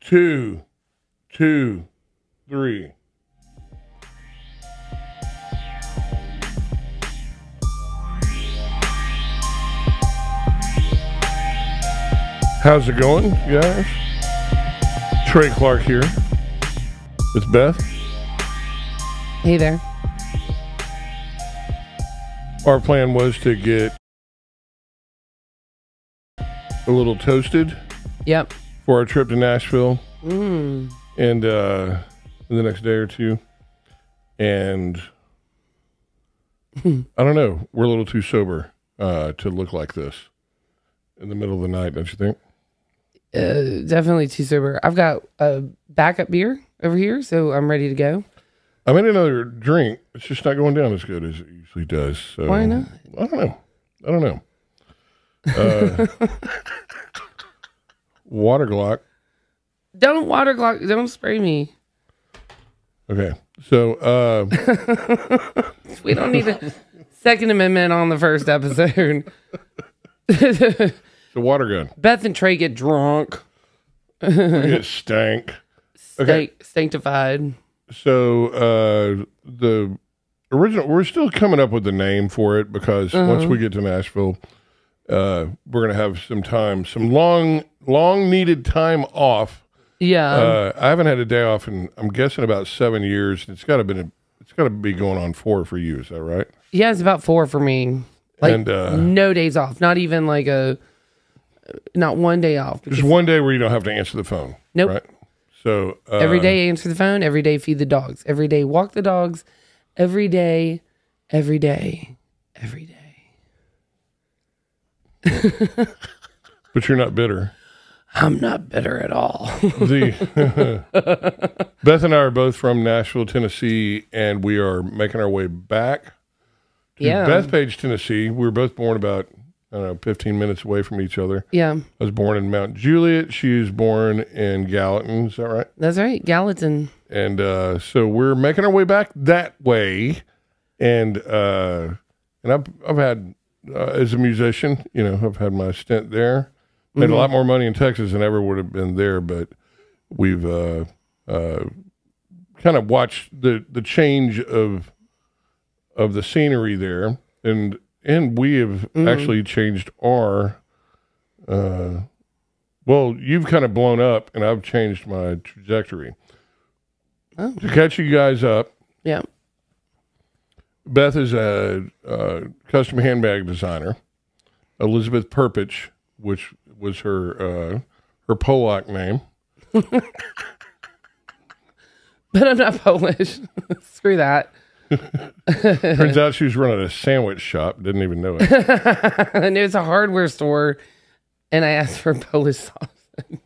2, 2, 3. How's it going, guys? Trey Clark here. It's Beth. Hey there. Our plan was to get a little toasted. Yep. For our trip to Nashville. And in the next day or two. And I don't know. We're a little too sober to look like this in the middle of the night, don't you think? Definitely too sober. I've got a backup beer over here, so I'm ready to go. I made another drink. It's just not going down as good as it usually does. So why not? I don't know. Water Glock. Don't water Glock. Don't spray me. Okay. So we don't need a Second Amendment on the first episode. The water gun. Beth and Trey get drunk. We get stank. Okay. Sanctified. So the original, we're still coming up with the name for it because once we get to Nashville, we're gonna have some time, some long needed time off. Yeah. I haven't had a day off in, I'm guessing, about 7 years. It's got to be going on 4 for you. Is that right? Yeah, it's about 4 for me. Like, and no days off. Not even like not one day off. Just one day where you don't have to answer the phone. Nope. Right? So every day answer the phone. Every day feed the dogs. Every day walk the dogs. Every day. Every day. Every day. But you're not bitter. I'm not bitter at all. Beth and I are both from Nashville, Tennessee, and we are making our way back to Bethpage, Tennessee. We were both born about, 15 minutes away from each other. Yeah. I was born in Mount Juliet. She was born in Gallatin. Is that right? That's right. Gallatin. And so we're making our way back that way. And I've had, as a musician, I've had my stint there. Made a lot more money in Texas than ever would have been there, but we've kind of watched the change of the scenery there, and we have actually changed our. Well, you've kind of blown up, and I've changed my trajectory. Oh. To catch you guys up, yeah. Beth is a custom handbag designer. Elizabeth Perpich, which was her Polak name. But I'm not Polish. Screw that. Turns out she was running a sandwich shop. Didn't even know it. And it was a hardware store, and I asked for Polish sausage.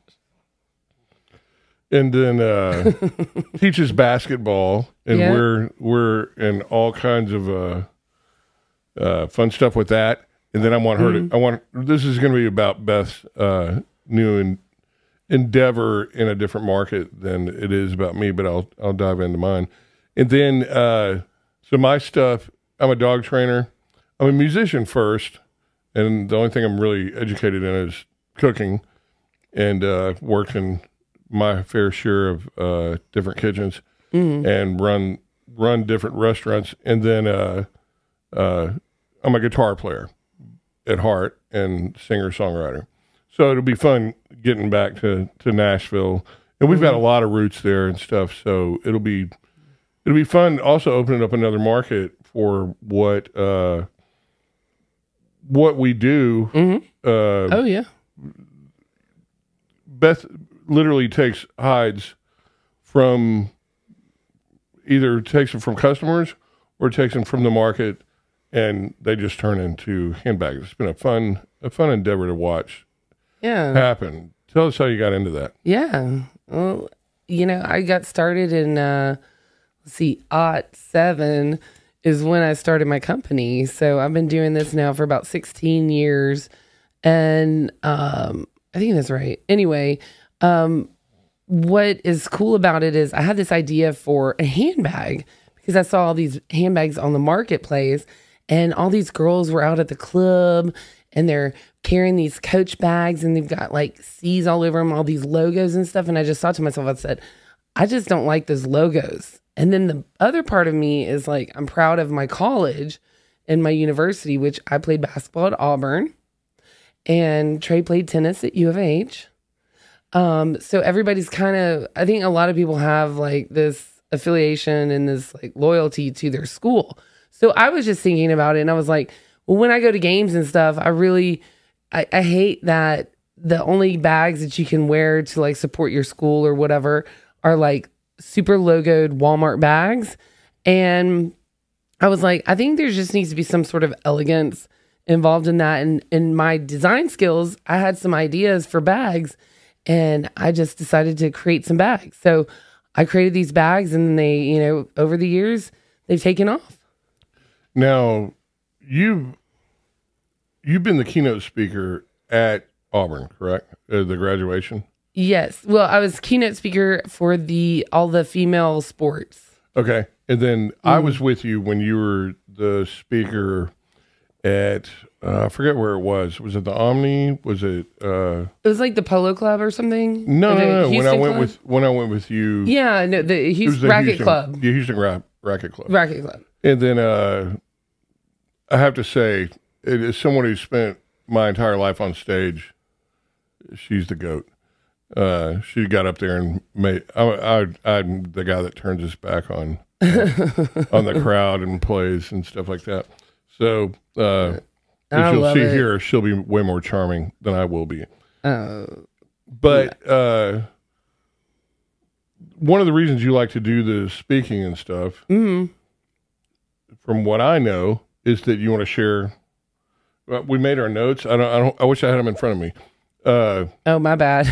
And then teaches basketball, and we're in all kinds of fun stuff with that. And then I want her this is going to be about Beth's new endeavor in a different market than it is about me, but I'll dive into mine. And then, so my stuff, I'm a dog trainer. I'm a musician first, and the only thing I'm really educated in is cooking, and worked in my fair share of different kitchens and run different restaurants. And then I'm a guitar player at heart and singer-songwriter. So it'll be fun getting back to Nashville. And we've got a lot of roots there and stuff. So it'll be fun also opening up another market for what we do. Oh yeah. Beth literally takes hides from takes them from customers or takes them from the market, and they just turn into handbags. It's been a fun endeavor to watch happen. Tell us how you got into that. Yeah. Well, I got started in, '07 is when I started my company. So I've been doing this now for about 16 years. And I think that's right. Anyway, what is cool about it is I had this idea for a handbag because I saw all these handbags on the marketplace. And all these girls were out at the club and they're carrying these Coach bags and they've got like C's all over them, all these logos and stuff. And I just thought to myself, I said, I just don't like those logos. And then the other part of me is like, I'm proud of my college and my university, which I played basketball at Auburn and Trey played tennis at U of H. So everybody's kind of, I think a lot of people have like this affiliation and this like loyalty to their school. So I was just thinking about it and I was like, well, when I go to games and stuff, I hate that the only bags that you can wear to like support your school or whatever are like super logoed Walmart bags. And I was like, I think there just needs to be some sort of elegance involved in that. And in my design skills, I had some ideas for bags and I just decided to create some bags. So I created these bags and they, you know, over the years, they've taken off. Now, you've been the keynote speaker at Auburn, correct? The graduation? Yes. Well, I was keynote speaker for all the female sports. Okay. And then I was with you when you were the speaker at, I forget where it was. Was it the Omni? Was it? It was like the Polo Club or something. No. When I went with you. Yeah, no, the Houston Racket Club. The Houston Racket Club. Racket Club. And then I have to say, it is someone who spent my entire life on stage. She's the GOAT. She got up there and made. I'm the guy that turns his back on the crowd and plays and stuff like that. So as you'll see here, she'll be way more charming than I will be. But one of the reasons you like to do the speaking and stuff, from what I know, is that you want to share. We made our notes. I wish I had them in front of me. Oh, my bad.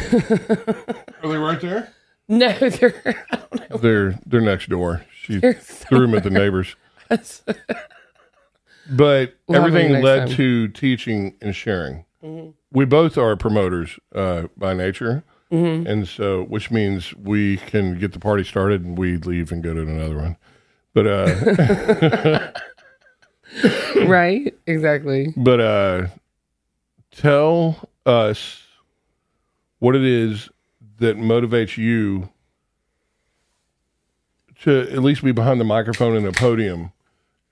Are they right there? No, they're. I don't know. They're next door. She threw them at the neighbors. But everything led to teaching and sharing. We both are promoters by nature, and so which means we can get the party started and we leave and go to another one. But right, exactly. But tell us what it is that motivates you to at least be behind the microphone and a podium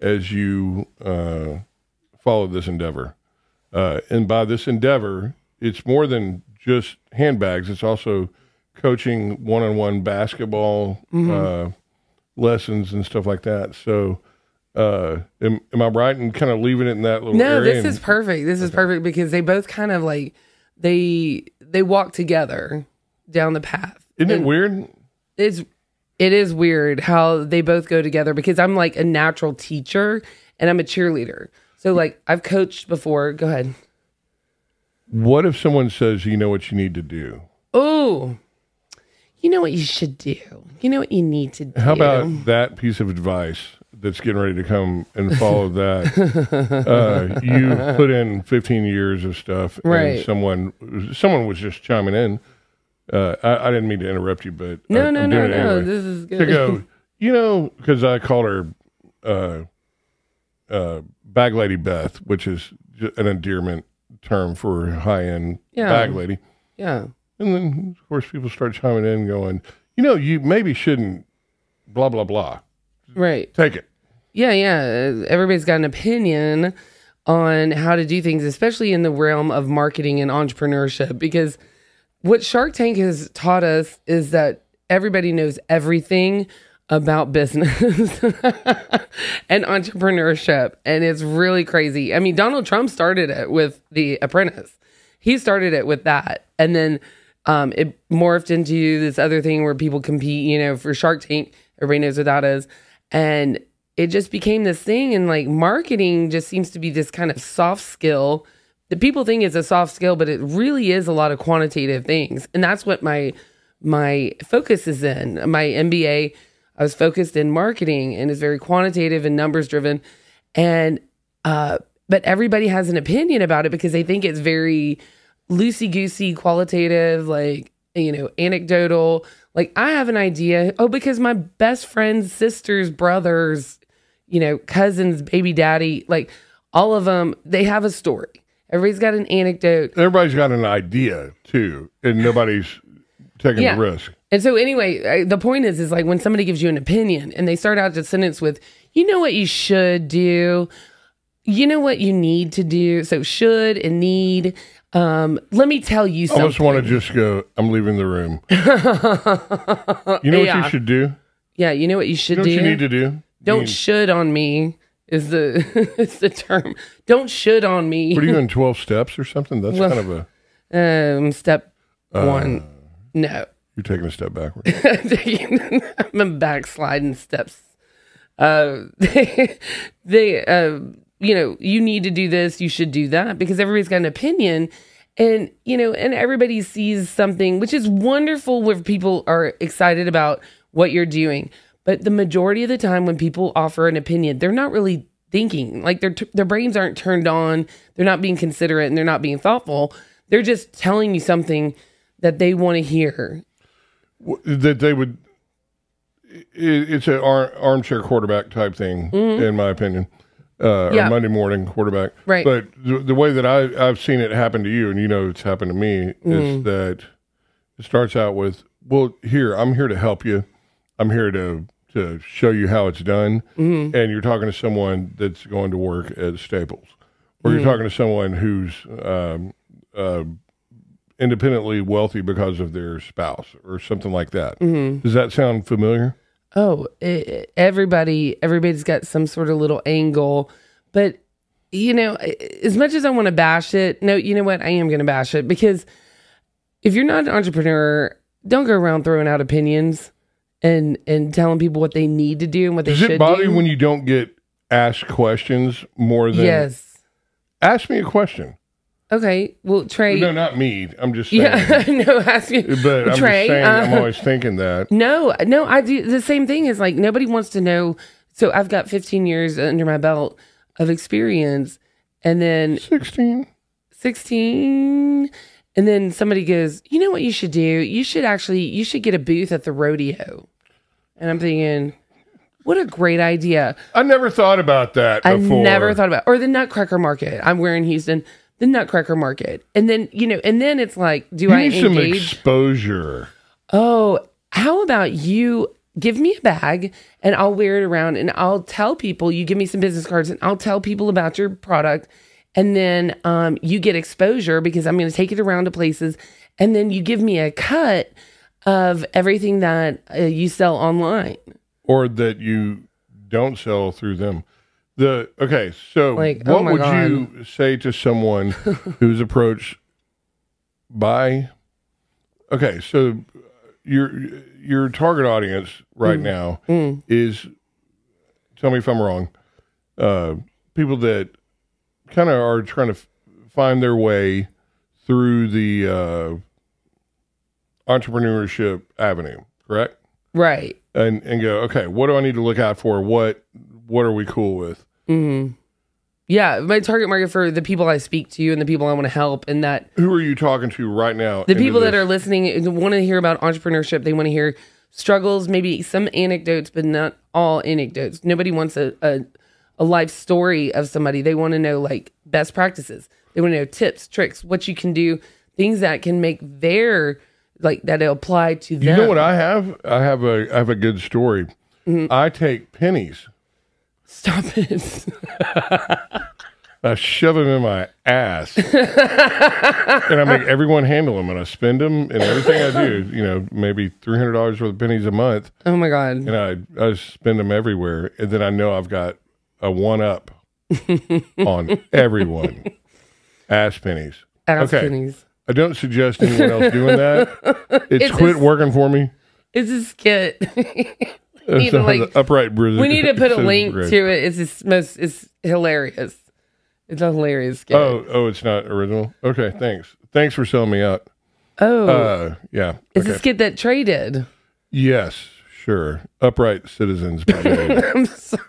as you follow this endeavor. And by this endeavor, it's more than just handbags. It's also coaching one-on-one basketball lessons and stuff like that. So am I right in kind of leaving it in that little area? No, this is perfect. This is perfect because they both kind of like, they walk together down the path. Isn't it weird? It is weird how they both go together because I'm like a natural teacher and I'm a cheerleader. So like I've coached before. Go ahead. What if someone says, you know what you need to do? Oh, you know what you should do. You know what you need to do. How about that piece of advice that's getting ready to come and follow that? You put in 15 years of stuff and someone was just chiming in. I didn't mean to interrupt you, but no. Anyway. This is good. To go, you know, because I called her Bag Lady BETH, which is an endearment term for high-end bag lady. Yeah. And then, of course, people start chiming in going, you know, you maybe shouldn't blah, blah, blah. Right. Take it. Yeah. Everybody's got an opinion on how to do things, especially in the realm of marketing and entrepreneurship, because what Shark Tank has taught us is that everybody knows everything about business and entrepreneurship. And it's really crazy. I mean, Donald Trump started it with The Apprentice. He started it with that. And then it morphed into this other thing where people compete, you know, for Shark Tank. Everybody knows what that is. And it just became this thing. And like marketing just seems to be this kind of soft skill that people think is a soft skill, but it really is a lot of quantitative things. And that's what my focus is in. My MBA, I was focused in marketing and is very quantitative and numbers driven. And, but everybody has an opinion about it because they think it's very loosey-goosey, qualitative, like, you know, anecdotal. Like I have an idea. Oh, because my best friend's sister's brothers, you know, cousins, baby daddy, like all of them, they have a story. Everybody's got an anecdote. Everybody's got an idea too, and nobody's taking the risk. And so anyway, the point is like when somebody gives you an opinion and they start out the sentence with, you know what you should do, you know what you need to do. So should and need. Let me tell you something. I almost want to just go, I'm leaving the room. You know what you should do? Yeah, you know what you should do? You need to do? Don't should on me is the term. Don't should on me. What are you in 12 steps or something? That's kind of a... step one. No. You're taking a step backwards. I'm backsliding steps. They you need to do this, you should do that, because everybody's got an opinion, and and everybody sees something, which is wonderful where people are excited about what you're doing. But the majority of the time when people offer an opinion, they're not really thinking, like their brains aren't turned on, they're not being considerate, and they're not being thoughtful. They're just telling you something that they want to hear. That they would, it's an armchair quarterback type thing, in my opinion. Or Monday morning quarterback. Right. But the way that I've seen it happen to you, and it's happened to me, is that it starts out with, well, I'm here to help you. I'm here to show you how it's done. And you're talking to someone that's going to work at Staples. Or you're talking to someone who's independently wealthy because of their spouse or something like that. Does that sound familiar? Oh, everybody's got some sort of little angle, but as much as I want to bash it, no, you know what? I am going to bash it, because if you're not an entrepreneur, don't go around throwing out opinions and telling people what they need to do and what they should do. Does it bother you when you don't get asked questions more than... Yes. Ask me a question. Okay, well, Trey... No, not me. I'm just saying. Yeah, no, ask me. But I'm Trey, just saying, I'm always thinking that. No, I do. The same thing is like, nobody wants to know. So I've got 15 years under my belt of experience, and then... 16. And then somebody goes, you know what you should do? You should get a booth at the rodeo. And I'm thinking... What a great idea. I never thought about that before. I never thought about... Or the Nutcracker Market. I'm wearing Houston... The Nutcracker Market. And then, and then it's like, do I engage? You need some exposure. Oh, how about you give me a bag and I'll wear it around and I'll tell people, you give me some business cards and I'll tell people about your product. And then you get exposure because I'm going to take it around to places. And then you give me a cut of everything that you sell online. Or that you don't sell through them. So like, what would you say to someone who's approached by, so your target audience right now is, tell me if I'm wrong, people that kind of are trying to find their way through the entrepreneurship avenue, correct? Right. And go, okay, what do I need to look out for? What are we cool with? Yeah, my target market for the people I speak to and the people I want to help, and that... Who are you talking to right now? The people that are listening want to hear about entrepreneurship. They want to hear struggles, maybe some anecdotes, but not all anecdotes. Nobody wants a life story of somebody. They want to know like best practices. They want to know tips, tricks, what you can do, things that can make their... like that apply to them. You know what I have? I have a good story. I take pennies. Stop it. I shove them in my ass. And I make everyone handle them, and I spend them and everything I do, maybe $300 worth of pennies a month. Oh my God. And I spend them everywhere. And then I know I've got a one-up on everyone. Ass pennies. Ass pennies. I don't suggest anyone else doing that. It's quit working for me. It's a skit. We need to put a link to it. It's hilarious. It's a hilarious skit. Oh, it's not original? Okay, thanks. Thanks for selling me out. Oh. Yeah. It's a skit that Trey did. Yes, sure. Upright Citizens by name. I'm sorry.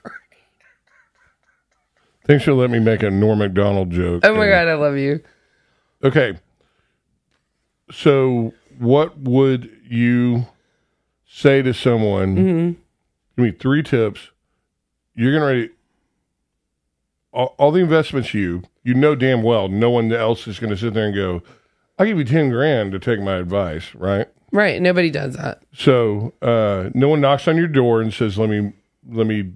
Thanks for letting me make a Norm Macdonald joke. Oh my God, I love you. Okay. So what would you say to someone? Give me 3 tips. You're getting ready. all the investments you know damn well no one else is going to sit there and go, I'll give you 10 grand to take my advice, right? Right. Nobody does that. So no one knocks on your door and says, let me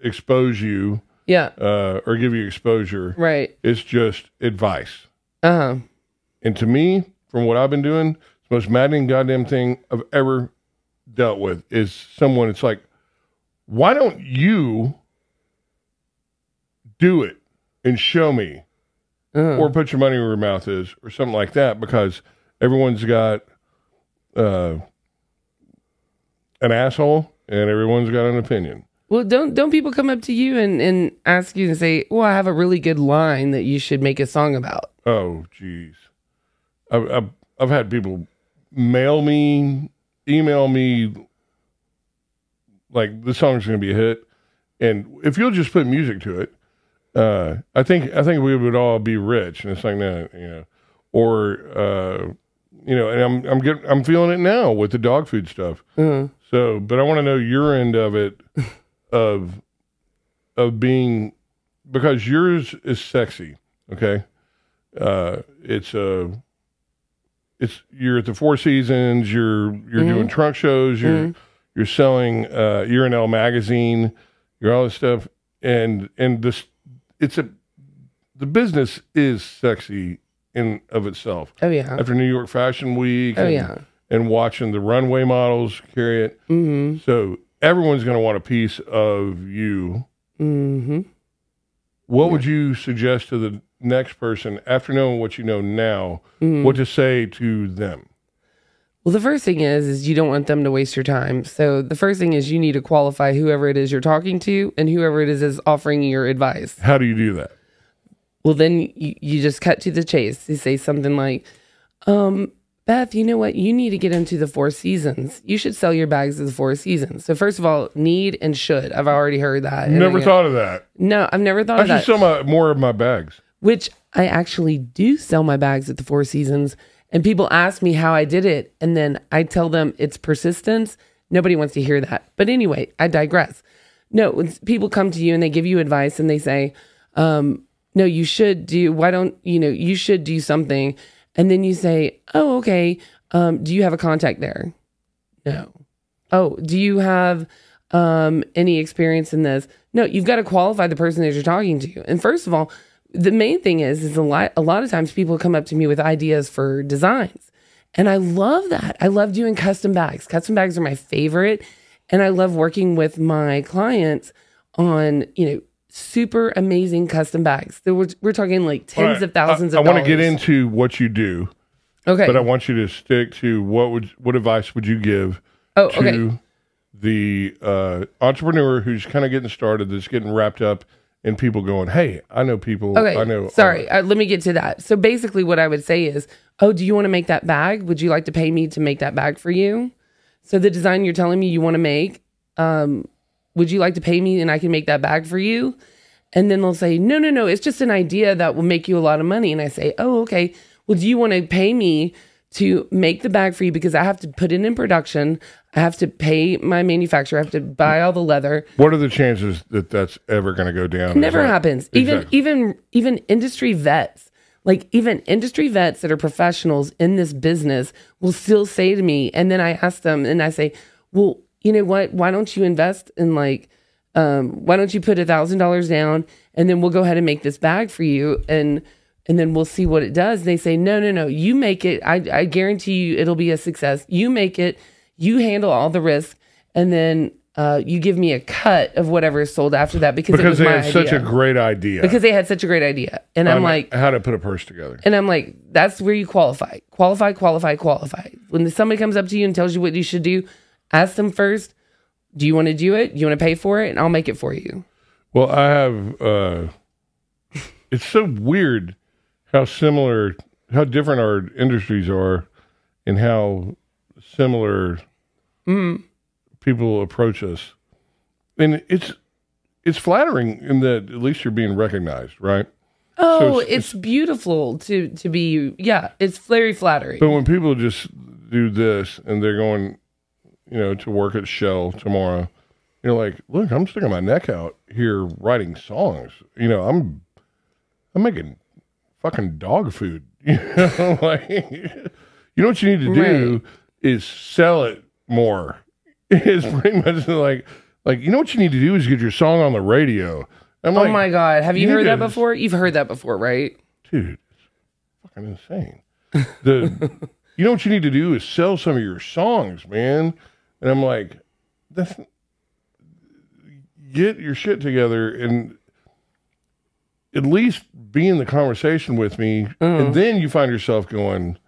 expose you. Yeah. Or give you exposure. Right. It's just advice. Uh-huh. And to me, from what I've been doing, the most maddening goddamn thing I've ever dealt with is someone, it's like, why don't you do it and show me? Or put your money where your mouth is, or something like that, because everyone's got an asshole and everyone's got an opinion. Well, don't people come up to you and ask you and say, well, I have a really good line that you should make a song about? Oh, geez. I've had people email me, like, this song's going to be a hit. And if you'll just put music to it, I think we would all be rich. And it's like, no, you know, or, you know, and I'm feeling it now with the dog food stuff. So, but I want to know your end of it, of being, because yours is sexy. Okay. It's you're at the Four Seasons, you're doing trunk shows, you're selling, you're in Elle magazine, you're all this stuff. And this, the business is sexy in of itself. Oh yeah. After New York Fashion Week. Oh yeah. And watching the runway models carry it. So everyone's going to want a piece of you. What would you suggest to the next person, after knowing what you know now, what to say to them? Well, the first thing is you don't want them to waste your time. So the first thing is you need to qualify whoever it is you're talking to and whoever it is offering your advice. How do you do that? Well, then you just cut to the chase. You say something like, Beth, you know what? You need to get into the Four Seasons. You should sell your bags at the Four Seasons. So first of all, need and should. I've already heard that. Never thought of that. No, I've never thought of that. I should sell more of my bags. Which I actually do sell my bags at the Four Seasons. And people ask me how I did it. And then I tell them it's persistence. Nobody wants to hear that. But anyway, I digress. No, when people come to you and they give you advice and they say, no, you should do, you should do something. And then you say, oh, okay. Do you have a contact there? No. Oh, do you have any experience in this? No, you've got to qualify the person that you're talking to. And first of all, the main thing is a lot of times people come up to me with ideas for designs. And I love that. I love doing custom bags. Custom bags are my favorite. And I love working with my clients on, super amazing custom bags. We're talking like tens of thousands of dollars. I want to get into what you do. Okay. But I want you to stick to what advice would you give to the entrepreneur who's kind of getting started, that's getting wrapped up in people going, hey, I know people. Okay. I know. Sorry. Let me get to that. So basically what I would say is, oh, do you want to make that bag? Would you like to pay me to make that bag for you? So the design you're telling me you want to make, would you like to pay me and I can make that bag for you? And then they'll say, no, it's just an idea that will make you a lot of money. And I say, oh, okay. Well, do you want to pay me to make the bag for you? Because I have to put it in production. I have to pay my manufacturer. I have to buy all the leather. What are the chances that that's ever going to go down? It never happens. Exactly. Even industry vets, like even industry vets that are professionals in this business will still say to me, and then I ask them and I say, well, you know what? Why don't you invest in why don't you put $1,000 down and then we'll go ahead and make this bag for you and then we'll see what it does. And they say, no, you make it. I guarantee you it'll be a success. You make it, you handle all the risk, and then you give me a cut of whatever is sold after that because it was they my had idea. such a great idea. Because they had such a great idea. And I'm like, how to put a purse together. And I'm like, that's where you qualify. Qualify. When somebody comes up to you and tells you what you should do, ask them first, do you want to do it? Do you want to pay for it? And I'll make it for you. Well, I have, it's so weird how different our industries are and how similar people approach us. And it's flattering in that at least you're being recognized, right? Oh, so it's beautiful to be, it's very flattering. But when people just do this and they're going, to work at Shell tomorrow You're like, look, I'm sticking my neck out here writing songs. You know, I'm making fucking dog food. You know, like, you know what you need to do is sell it more. It's pretty much like, you know what you need to do is get your song on the radio. I'm like, oh my God. Have you heard that before? You've heard that before, right? Dude, it's fucking insane. You know what you need to do is sell some of your songs, man. And I'm like, get your shit together and at least be in the conversation with me. And then you find yourself going,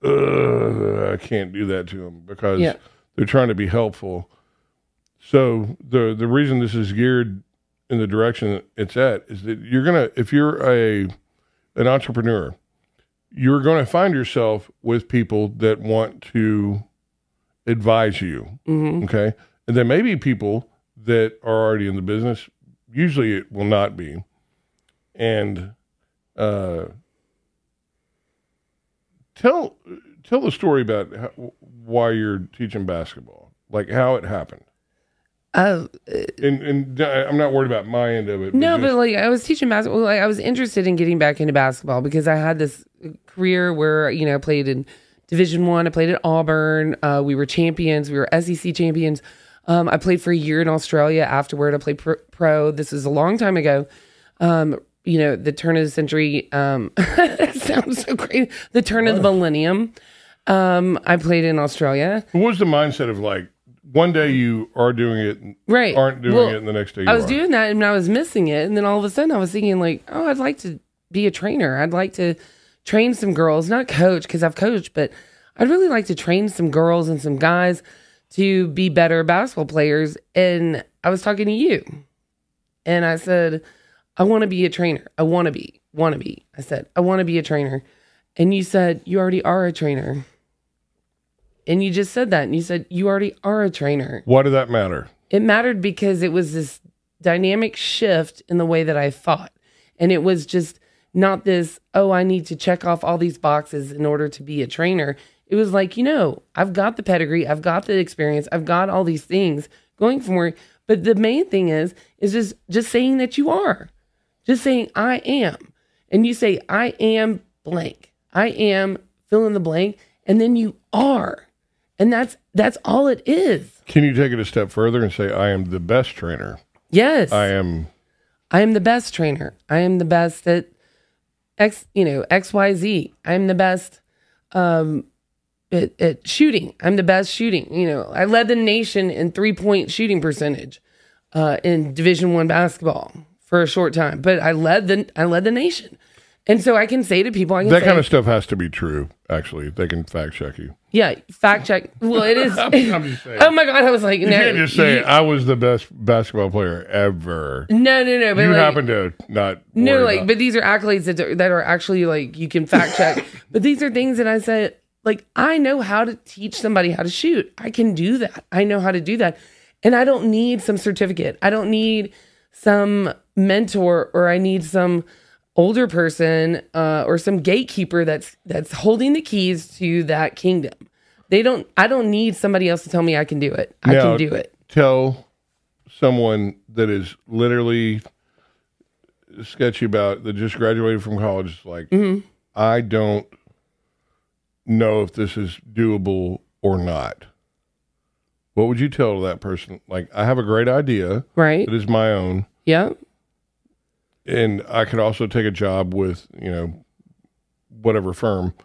I can't do that to them because they're trying to be helpful. So the reason this is geared in the direction it's at is that if you're an entrepreneur, you're going to find yourself with people that want to advise you. Okay. And there may be people that are already in the business. Usually it will not be. And tell the story about why you're teaching basketball, like how it happened. And I'm not worried about my end of it. No, but like I was teaching basketball. Like I was interested in getting back into basketball because I had this career where, you know, I played in Division I. I played at Auburn. We were champions. We were SEC champions. I played for a year in Australia. Afterward, I played pro. This is a long time ago. You know, the turn of the century. That sounds so great. The turn of the millennium. I played in Australia. What was the mindset of like, one day you are doing it, aren't doing it, and the next day you I was doing that and I was missing it. And then all of a sudden I was thinking like, oh, I'd like to be a trainer. I'd like to train some girls, not coach because I've coached, but I'd really like to train some girls and some guys to be better basketball players. And I was talking to you and I said, I want to be a trainer. I want to be. I said, I want to be a trainer. And you said, you already are a trainer. And you just said that. And you said, you already are a trainer. Why did that matter? It mattered because it was this dynamic shift in the way that I thought. And it was just not this, oh, I need to check off all these boxes in order to be a trainer. It was like, you know, I've got the pedigree. I've got the experience. I've got all these things going for me. But the main thing is just saying that you are. Just saying, I am. And you say, I am blank. I am fill in the blank. And then you are. And that's all it is. Can you take it a step further and say, I am the best trainer? Yes. I am the best trainer. I am the best at XYZ. I'm the best at shooting. I'm the best shooting. You know, I led the nation in 3-point shooting percentage in Division I basketball for a short time. But I led the nation. And so I can say to people, that kind of stuff has to be true, actually. They can fact check you. Yeah, fact check. Well, it is. I'm just saying. Oh my God, I was like, no. You can't just say, I was the best basketball player ever. No. But you like, happen to not. No, like, but these are accolades that are actually like, you can fact check. But these are things that I said, like, I know how to teach somebody how to shoot. I can do that. I know how to do that. And I don't need some certificate. I don't need some mentor or I need some older person or some gatekeeper that's holding the keys to that kingdom. I don't need somebody else to tell me I can do it. I can do it. Tell someone that is literally sketchy about that just graduated from college, like, I don't know if this is doable or not. What would you tell that person? Like, I have a great idea. Right. That is my own. Yeah. And I could also take a job with, you know, whatever firm.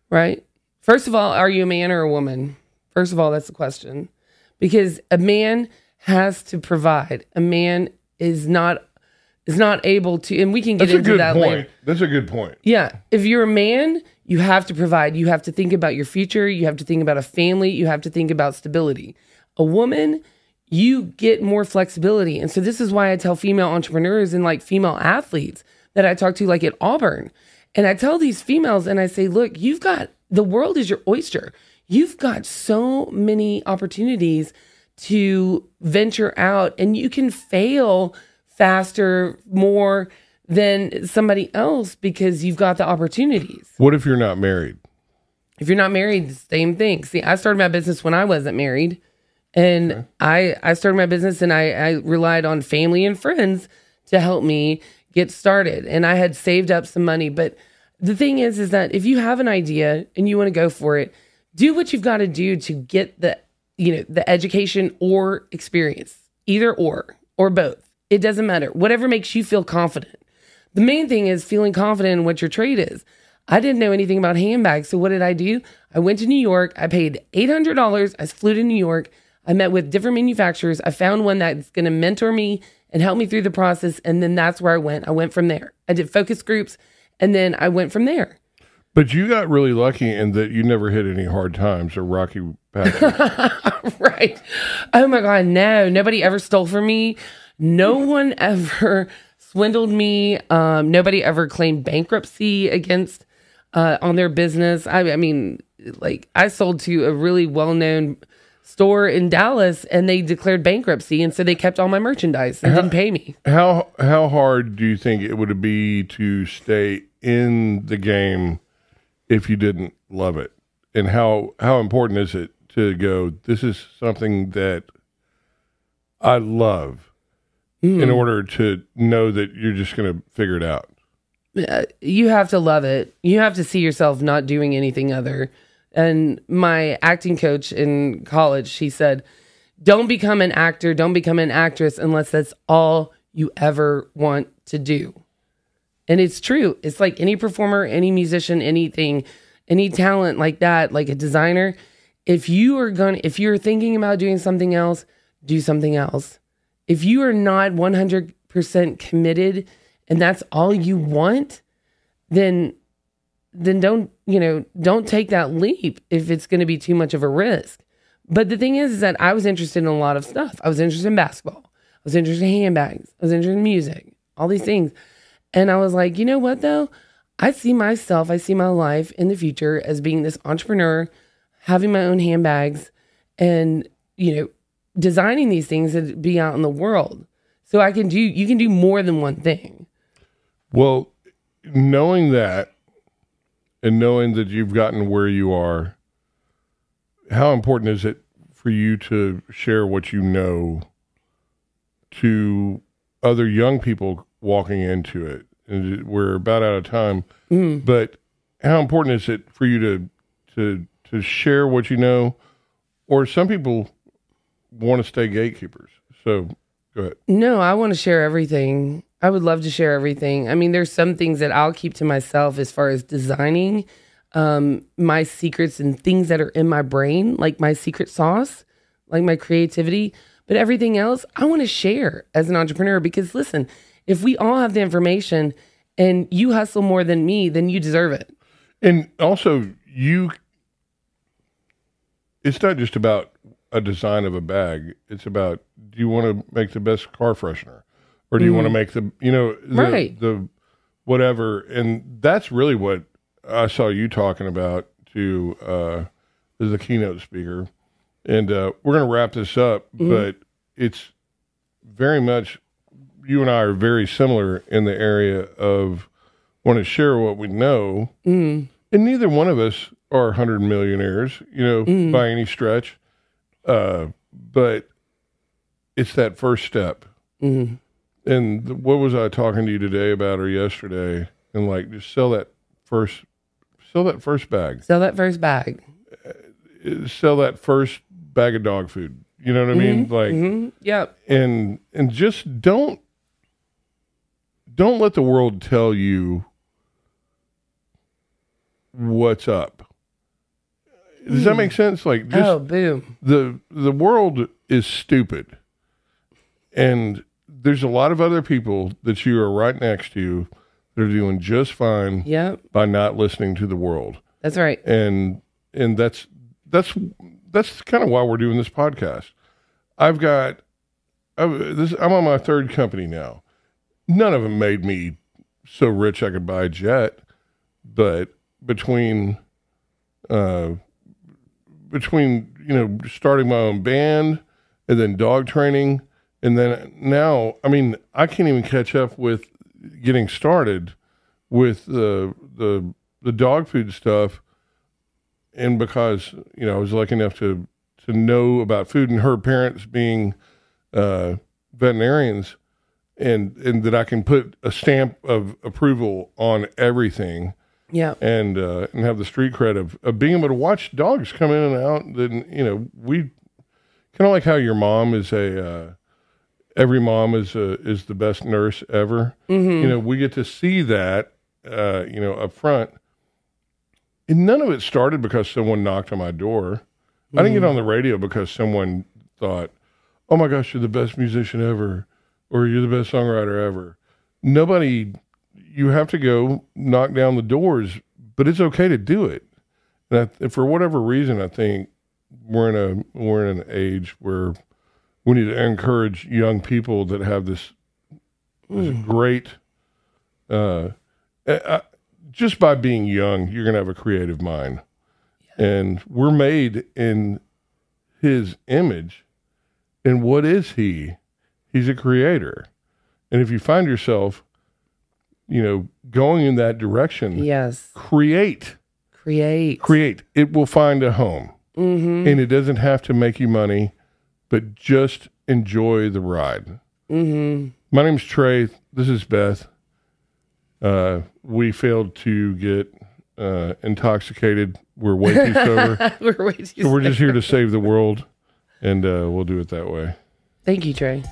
Right. First of all, are you a man or a woman? First of all, that's the question. Because a man has to provide. A man is not able to, and we can get into that later. That's a good point. Yeah. If you're a man, you have to provide. You have to think about your future. You have to think about a family. You have to think about stability. A woman, you get more flexibility. And so this is why I tell female entrepreneurs and like female athletes that I talk to like at Auburn. And I tell these females and I say, look, the world is your oyster. You've got so many opportunities to venture out and you can fail faster, more than somebody else because you've got the opportunities. What if you're not married? If you're not married, the same thing. See, I started my business when I wasn't married. And I started my business, and I relied on family and friends to help me get started. And I had saved up some money. But the thing is that if you have an idea and you want to go for it, do what you've got to do to get the education or experience, either or both. It doesn't matter. Whatever makes you feel confident. The main thing is feeling confident in what your trade is. I didn't know anything about handbags. So what did I do? I went to New York. I paid $800. I flew to New York. I met with different manufacturers. I found one that's going to mentor me and help me through the process. And then that's where I went. I went from there. I did focus groups, and then I went from there. But you got really lucky in that you never hit any hard times or rocky patches. Right. Oh my God, no. Nobody ever stole from me. No one ever swindled me. Nobody ever claimed bankruptcy against on their business. I mean, like, I sold to a really well-known store in Dallas, and they declared bankruptcy, and so they kept all my merchandise and didn't pay me. How hard do you think it would be to stay in the game if you didn't love it? And how important is it to go, this is something that I love, in order to know that you're just going to figure it out? You have to love it. You have to see yourself not doing anything other. And my acting coach in college, she said, don't become an actor, don't become an actress unless that's all you ever want to do. And it's true. It's like any performer, any musician, anything, any talent like that, like a designer. If you're thinking about doing something else, do something else. If you are not 100% committed and that's all you want, then don't take that leap if it's going to be too much of a risk. But the thing is that I was interested in a lot of stuff. I was interested in basketball. I was interested in handbags. I was interested in music, all these things. And I was like, you know what though? I see my life in the future as being this entrepreneur, having my own handbags, and, designing these things to be out in the world. So you can do more than one thing. Well, knowing that, and knowing that you've gotten where you are, how important is it for you to share what you know to other young people walking into it? And we're about out of time, but how important is it for you to share what you know? Or some people want to stay gatekeepers. So go ahead. No, I want to share everything. I would love to share everything. I mean, there's some things that I'll keep to myself as far as designing, my secrets and things that are in my brain, like my secret sauce, like my creativity. But everything else, I want to share as an entrepreneur, because listen, if we all have the information and you hustle more than me, then you deserve it. And also, it's not just about a design of a bag. It's about, do you want to make the best car freshener? Or do you want to make the whatever? And that's really what I saw you talking about to as a keynote speaker. And we're going to wrap this up, but it's very much, you and I are very similar in the area of want to share what we know. And neither one of us are 100 millionaires, by any stretch. But it's that first step. And what was I talking to you today about, or yesterday? And like, just sell that first bag. Sell that first bag. Sell that first bag of dog food. You know what I mean? Like, yep. And just don't let the world tell you what's up. Does that make sense? Like, just, boom. The world is stupid, and there's a lot of other people that you are right next to that are doing just fine. Yep. By not listening to the world. That's right. And that's kind of why we're doing this podcast. I'm on my third company now. None of them made me so rich I could buy a jet, but between starting my own band and then dog training, and then now, I mean, I can't even catch up with getting started with the dog food stuff. And because, I was lucky enough to to know about food, and her parents being veterinarians, and that I can put a stamp of approval on everything. Yeah. And have the street cred of being able to watch dogs come in and out. Then, we kind of like how your mom is every mom is the best nurse ever. Mm-hmm. We get to see that, up front. And none of it started because someone knocked on my door. I didn't get on the radio because someone thought, oh my gosh, you're the best musician ever, or you're the best songwriter ever. Nobody, you have to go knock down the doors, but it's okay to do it. And for whatever reason, I think we're in an age where we need to encourage young people that have this great, just by being young, you're going to have a creative mind. Yeah. And we're made in his image. And what is he? He's a creator. And if you find yourself, going in that direction, yes, create. It will find a home. Mm-hmm. And it doesn't have to make you money, but just enjoy the ride. Mm-hmm. My name's Trey. This is Beth. We failed to get intoxicated. We're way too sober. We're way too so we're just here to save the world, and we'll do it that way. Thank you, Trey.